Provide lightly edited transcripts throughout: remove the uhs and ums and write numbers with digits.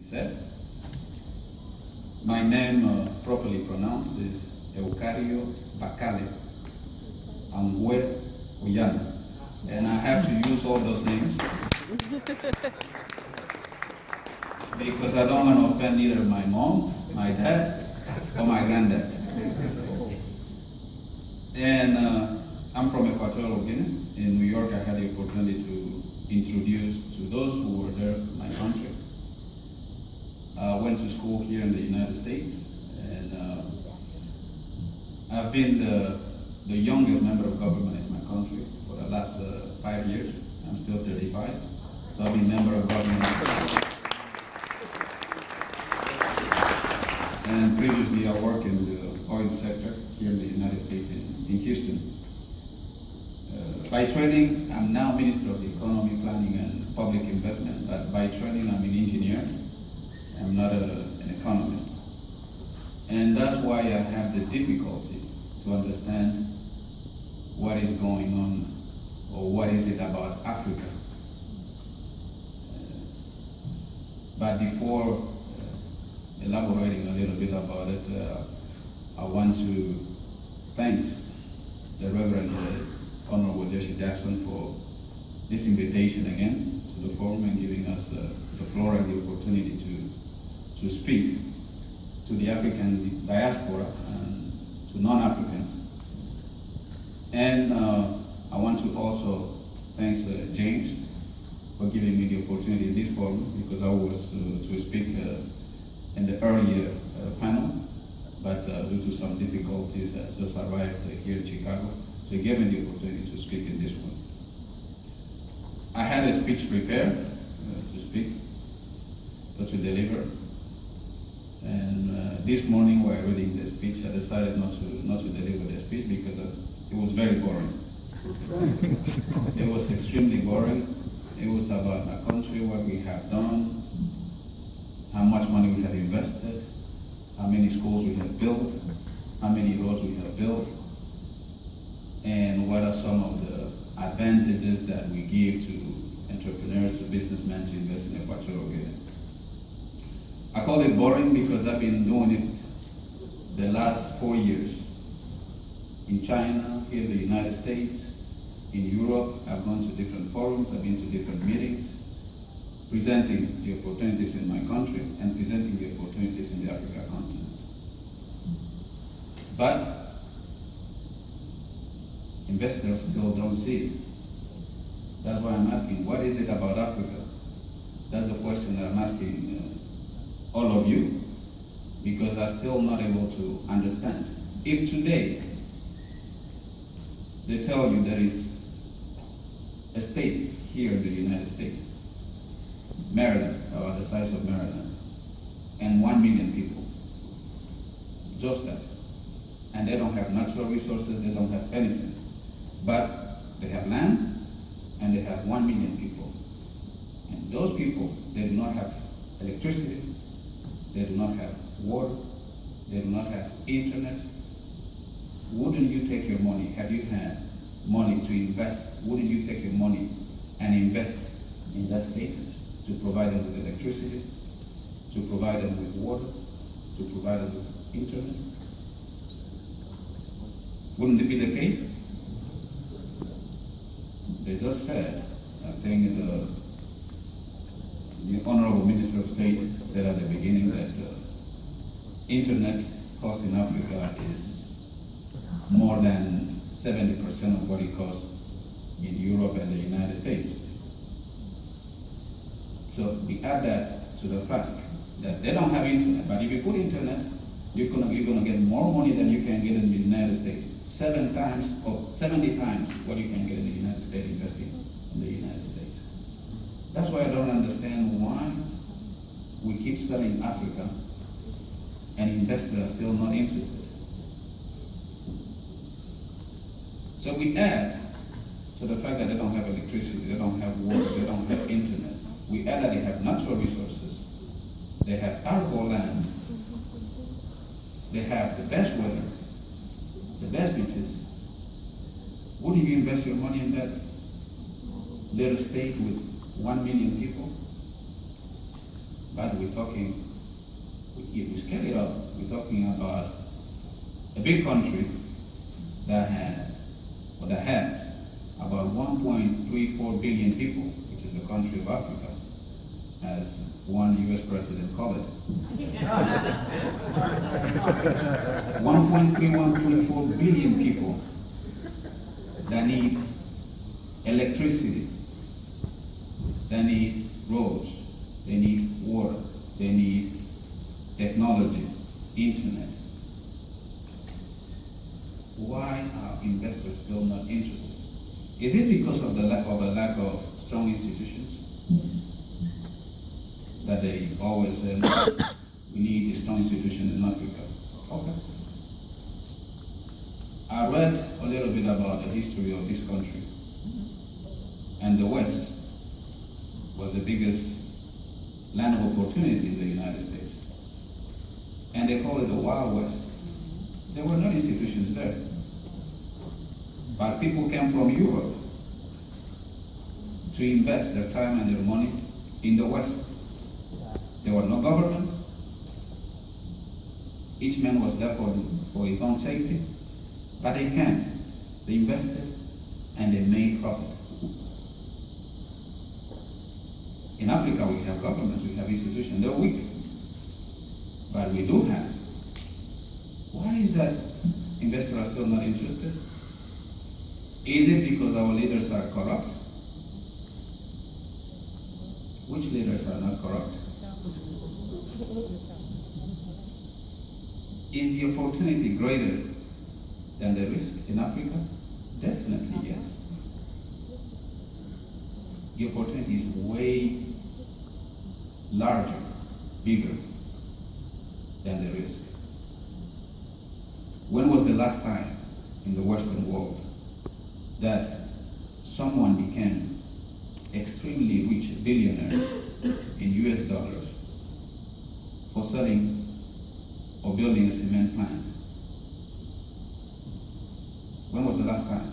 said. My name, properly pronounced, is Eucario, Bakale, Angue, and I have to use all those names because I don't want to offend either my mom, my dad, or my granddad. And I'm from Equatorial Guinea. In New York, I had the opportunity to introduce to those who were there my country. I went to school here in the United States, and I've been the youngest member of government in my country for the last 5 years. I'm still 35, so I've been member of government. And previously, I worked in the oil sector here in the United States, in Houston. By training, I'm now Minister of the Economy, Planning and Public Investment, but by training, I'm an engineer. I'm not an economist. And that's why I have the difficulty to understand what is going on or what is it about Africa. But before elaborating a little bit about it, I want to thank the Reverend Honorable Jesse Jackson for this invitation again to the forum and giving us the floor and the opportunity to speak to the African diaspora and to non-Africans. And I want to also thank James for giving me the opportunity in this forum, because I was to speak in the earlier panel, but due to some difficulties, I just arrived here in Chicago, so he gave me the opportunity to speak in this one. I had a speech prepared to speak, or to deliver. And this morning, while reading the speech, I decided not to deliver the speech because it was very boring. It was extremely boring. It was about my country, what we have done, how much money we have invested, how many schools we have built, how many roads we have built, and what are some of the advantages that we give to entrepreneurs, to businessmen to invest in Equatorial Guinea. I call it boring because I've been doing it the last 4 years. In China, here in the United States, in Europe, I've gone to different forums, I've been to different meetings, presenting the opportunities in my country and presenting the opportunities in the Africa continent. But investors still don't see it. That's why I'm asking, what is it about Africa? That's the question that I'm asking all of you, because I'm still not able to understand. If today they tell you there is a state here in the United States, Maryland, about the size of Maryland, and 1 million people, just that, and they don't have natural resources, they don't have anything, but they have land and they have 1 million people, and those people, they do not have electricity, they do not have water, they do not have internet. Wouldn't you take your money, have you had money to invest, wouldn't you take your money and invest in that state to provide them with electricity, to provide them with water, to provide them with internet? Wouldn't it be the case? They just said, I think the Honorable Minister of State said at the beginning that internet cost in Africa is more than 70% of what it costs in Europe and the United States. So we add that to the fact that they don't have internet, but if you put internet, you're gonna get more money than you can get in the United States. 7 times or 70 times what you can get in the United States investing in the United States. That's why I don't understand why we keep selling Africa and investors are still not interested. So we add to the fact that they don't have electricity, they don't have water, they don't have internet. We add that they have natural resources, they have arable land, they have the best weather, the best beaches. Wouldn't you invest your money in that little state with 1 million people? but we're talking, we scale it up. We're talking about a big country that has about 1.34 billion people, which is the country of Africa, as one US president called it. 1.3124 billion people that need electricity, they need roads, they need water, they need technology, internet. Why are investors still not interested? Is it because of the lack of strong institutions? That they always say, we need a strong institution in Africa. Okay. I read a little bit about the history of this country. And the West was the biggest land of opportunity in the United States. And they call it the Wild West. There were no institutions there. But people came from Europe to invest their time and their money in the West. There were no government. Each man was there for his own safety. But they came, they invested, and they made profit. In Africa, we have governments, we have institutions, they're weak. But we do have. Why is that investors are still not interested? Is it because our leaders are corrupt? Which leaders are not corrupt? Is the opportunity greater than the risk in Africa? Definitely yes. The opportunity is way larger, bigger than the risk. When was the last time in the Western world that someone became extremely rich billionaire in US dollars for selling or building a cement plant? When was the last time?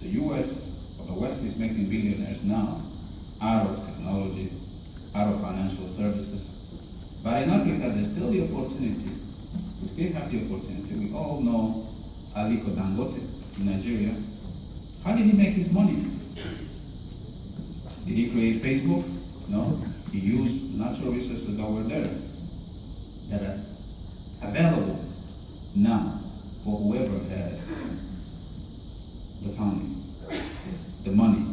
The US or the West is making billionaires now out of technology, out of financial services. But in Africa, there's still the opportunity. We still have the opportunity. We all know Aliko Dangote in Nigeria. How did he make his money? Did he create Facebook? No. He used natural resources that were there, that are available now for whoever has the funding, the money,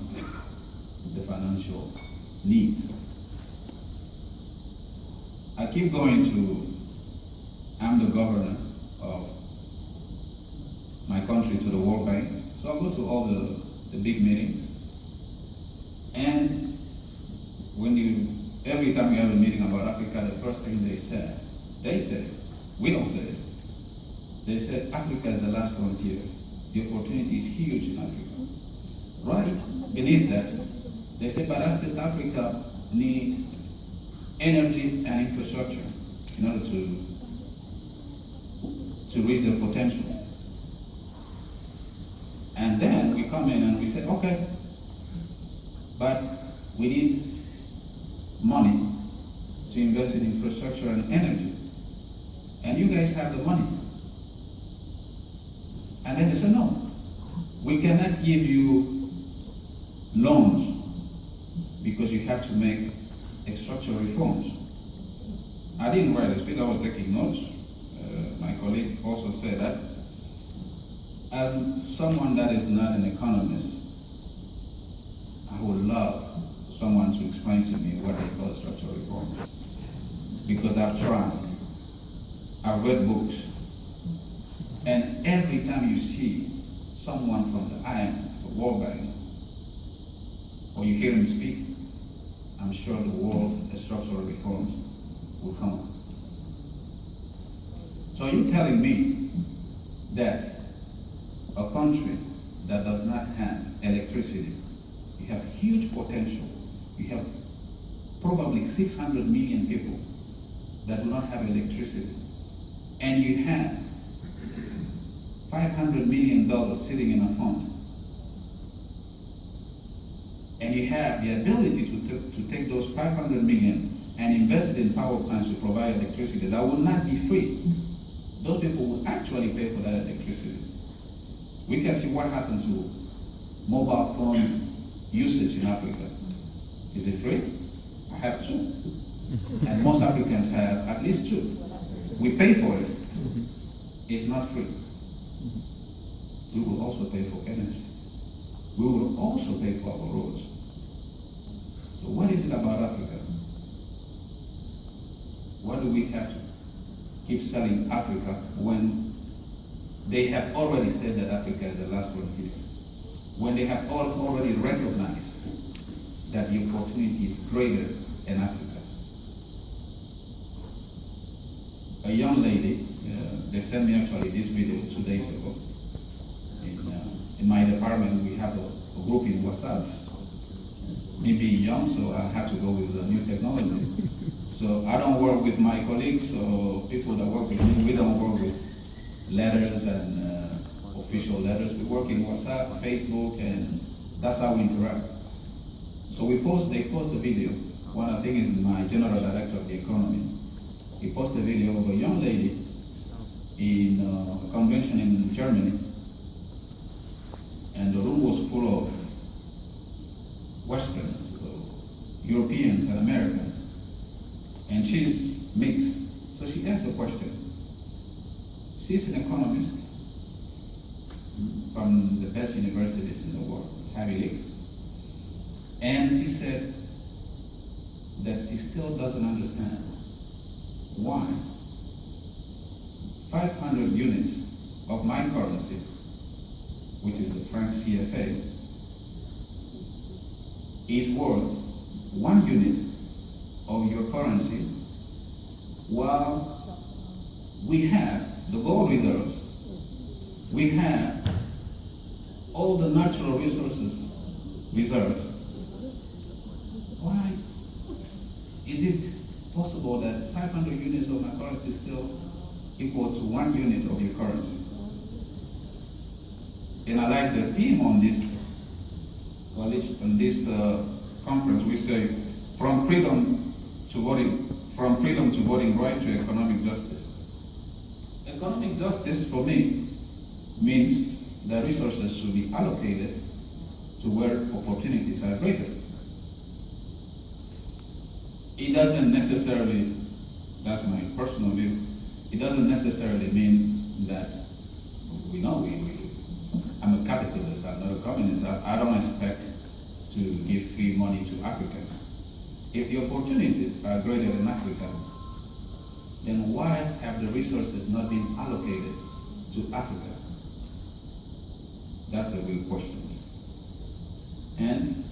the financial needs. I keep going to, I'm the governor of my country to the World Bank, so I go to all the big meetings. And every time we have a meeting about Africa, the first thing they said, we don't say it, they said Africa is the last frontier. The opportunity is huge in Africa. Right beneath that, they said, but Africa needs energy and infrastructure in order to reach their potential. And then we come in and we say, okay, but we need money to invest in infrastructure and energy. And you guys have the money. And then they say, no, we cannot give you loans because you have to make structural reforms. I didn't write a speech, I was taking notes. My colleague also said that. As someone that is not an economist, I would love someone to explain to me what they call structural reforms. Because I've tried, I've read books, and every time you see someone from the IMF, the World Bank, or you hear him speak, I'm sure the world structural reforms will come up. So you're telling me that a country that does not have electricity, you have huge potential. You have probably 600 million people that do not have electricity. And you have $500 million sitting in a fund. And you have the ability to take those 500 million invested in power plants to provide electricity that would not be free, those people would actually pay for that electricity. We can see what happened to mobile phone usage in Africa. Is it free? I have two. And most Africans have at least two. We pay for it. It's not free. We will also pay for energy. We will also pay for our roads. So what is it about Africa? Why do we have to keep selling Africa when they have already said that Africa is the last frontier? When they have already recognized that the opportunity is greater in Africa? A young lady, they sent me actually this video 2 days ago. In my department, we have a group in WhatsApp. Me being young, so I had to go with the new technology. So I don't work with my colleagues or people that work with me. We don't work with letters and official letters. We work in WhatsApp, Facebook, and that's how we interact. So they post a video. One I think is my general director of the economy. He posted a video of a young lady in a convention in Germany, and the room was full of Westerners, Europeans and Americans, and she's mixed. So she asked a question. She's an economist from the best universities in the world, Ivy League, and she said that she still doesn't understand why 500 units of my currency, which is the franc CFA, is worth 1 unit of your currency, while we have the gold reserves, we have all the natural resources reserves. Why is it possible that 500 units of my currency is still equal to 1 unit of your currency? And I like the theme on this conference. We say from freedom to voting rights to economic justice. Economic justice for me means that resources should be allocated to where opportunities are greater. It doesn't necessarily, that's my personal view, it doesn't necessarily mean that I'm a capitalist, I'm not a communist. I don't expect to give free money to Africans. If the opportunities are greater in Africa, then why have the resources not been allocated to Africa? That's the real question. And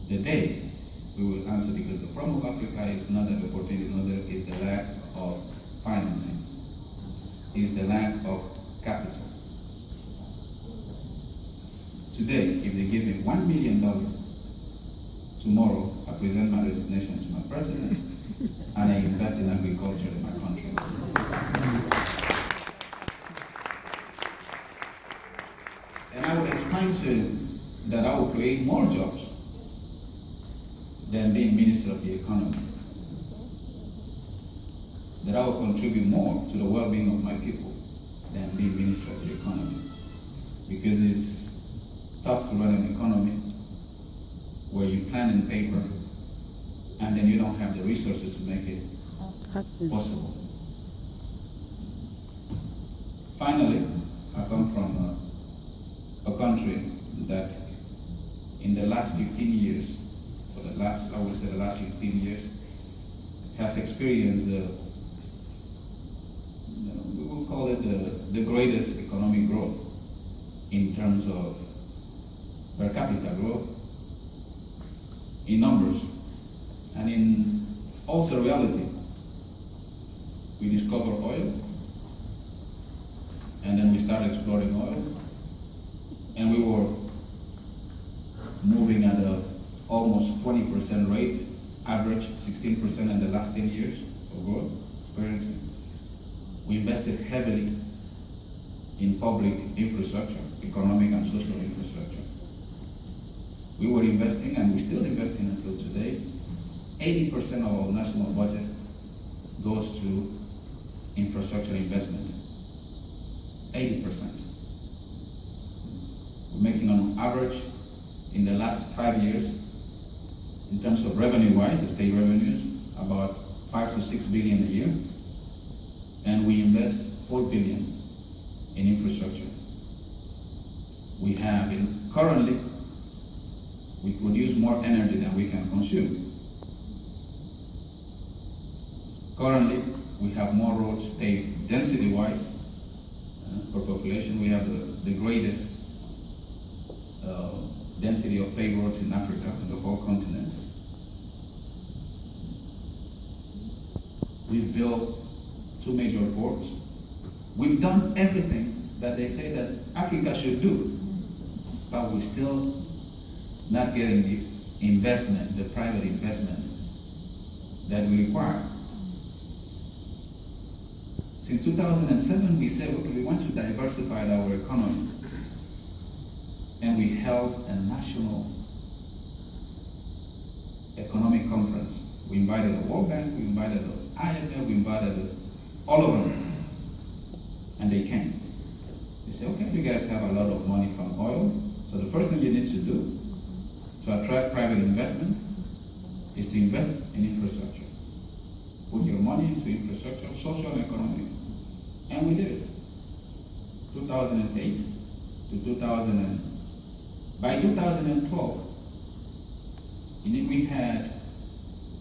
the day we will answer, because the problem of Africa is not an opportunity, it's the lack of financing, it's the lack of capital. Today, if they give me $1 million, tomorrow I present my resignation to my president and I invest in agriculture in my country. And I would explain to him that I will create more jobs than being Minister of the Economy. That I will contribute more to the well-being of my people than being Minister of the Economy. Because it's tough to run an economy where you plan in paper and then you don't have the resources to make it possible. Finally, I come from a country that in the last 15 years, I would say the last 15 years, has experienced we will call it the greatest economic growth in terms of per capita growth, in numbers, and in also reality. We discover oil, and then we started exploring oil, and we were moving at a almost 20% rate, average 16% in the last 10 years of growth, experiencing. We invested heavily in public infrastructure, economic and social infrastructure. We were investing, and we're still investing until today, 80% of our national budget goes to infrastructure investment. 80%. We're making on average in the last 5 years, in terms of revenue-wise, the state revenues, about 5 to 6 billion a year, and we invest 4 billion in infrastructure. We have, currently, we produce more energy than we can consume. Currently, we have more roads paved density-wise per population. We have the greatest density of paved roads in Africa, in the whole continent. We've built 2 major ports. We've done everything that they say that Africa should do, but we're still not getting the investment, the private investment that we require. Since 2007, we said, okay, we want to diversify our economy. And we held a national economic conference. We invited the World Bank, we invited the IMF, we invited all of them. And they came. They said, okay, you guys have a lot of money from oil. So the first thing you need to do to attract private investment is to invest in infrastructure. Put your money into infrastructure, social and economic. And we did it. 2008 to by 2012, we had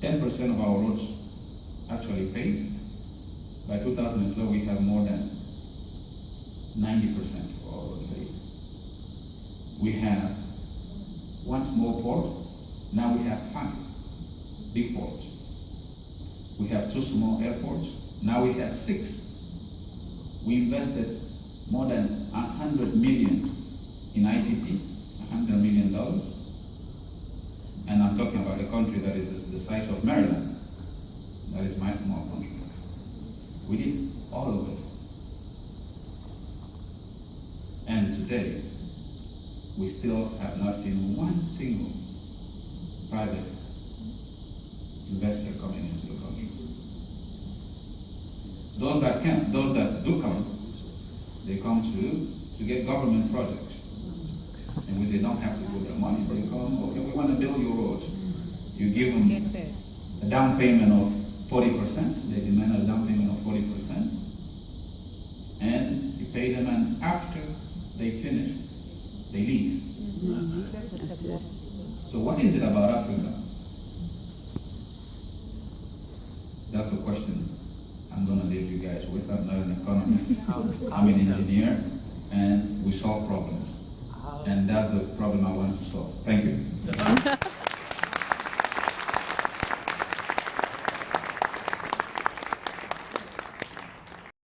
10% of our roads actually paved. By 2012, we have more than 90% of our roads paved. We have 1 small port, now we have 5 big ports. We have 2 small airports, now we have 6. We invested more than 100 million in ICT, $100 million. And I'm talking about a country that is the size of Maryland. That is my small country. We did all of it. And today, we still have not seen 1 single private investor coming into the country. Those that do come, they come to get government projects. And when they don't have to put their money, they come, okay, we want to build your roads. You give them a down payment of 40%, they demand a down payment of 40%, and you pay them, and after they finish, they leave. Yes. So what is it about Africa? That's the question I'm going to leave you guys with. I'm not an economist. I'm an engineer, and we solve problems. And that's the problem I want to solve. Thank you.